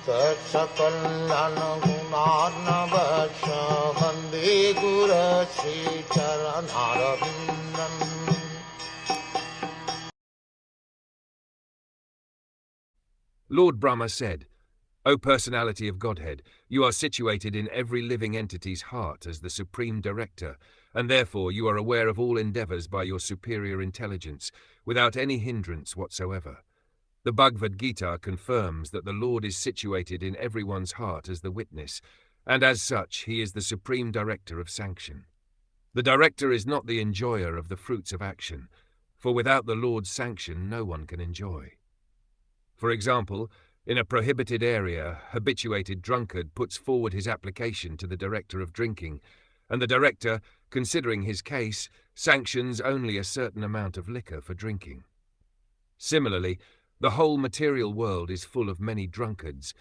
Sakal Gunar Vande Guru Sri Charanaravindan. Lord Brahma said, O personality of Godhead, you are situated in every living entity's heart as the supreme director, and therefore you are aware of all endeavors by your superior intelligence, without any hindrance whatsoever. The Bhagavad Gita confirms that the Lord is situated in everyone's heart as the witness, and as such he is the supreme director of sanction. The director is not the enjoyer of the fruits of action, for without the Lord's sanction no one can enjoy. For example, in a prohibited area, habituated drunkard puts forward his application to the director of drinking, and the director, considering his case, sanctions only a certain amount of liquor for drinking. Similarly, the whole material world is full of many drunkards,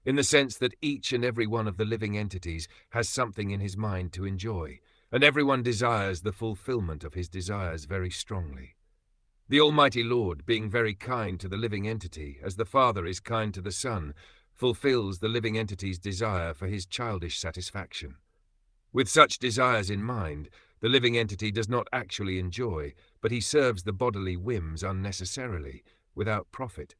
in the sense that each and every one of the living entities has something in his mind to enjoy, and everyone desires the fulfillment of his desires very strongly. The Almighty Lord, being very kind to the living entity, as the Father is kind to the Son, fulfills the living entity's desire for his childish satisfaction. With such desires in mind, the living entity does not actually enjoy, but he serves the bodily whims unnecessarily, without profit.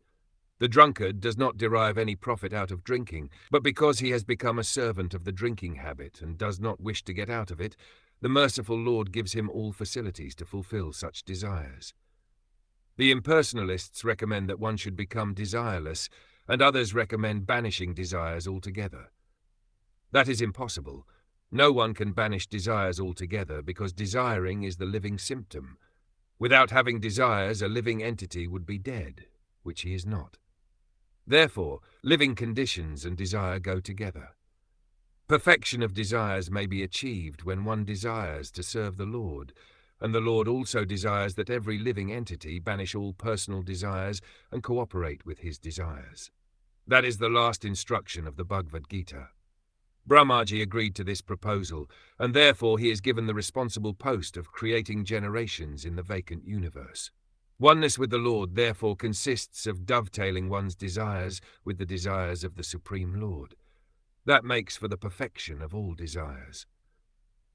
The drunkard does not derive any profit out of drinking, but because he has become a servant of the drinking habit and does not wish to get out of it, the merciful Lord gives him all facilities to fulfill such desires. The impersonalists recommend that one should become desireless, and others recommend banishing desires altogether. That is impossible. No one can banish desires altogether because desiring is the living symptom. Without having desires, a living entity would be dead, which he is not. Therefore, living conditions and desire go together. Perfection of desires may be achieved when one desires to serve the Lord, and the Lord also desires that every living entity banish all personal desires and cooperate with his desires. That is the last instruction of the Bhagavad Gita. Brahmaji agreed to this proposal, and therefore he is given the responsible post of creating generations in the vacant universe. Oneness with the Lord therefore consists of dovetailing one's desires with the desires of the Supreme Lord. That makes for the perfection of all desires.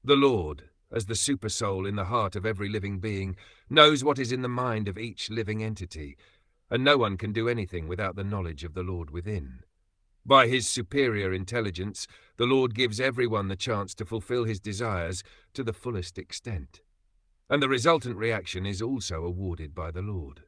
The Lord, as the supersoul in the heart of every living being, knows what is in the mind of each living entity, and no one can do anything without the knowledge of the Lord within. By his superior intelligence, the Lord gives everyone the chance to fulfill his desires to the fullest extent, and the resultant reaction is also awarded by the Lord.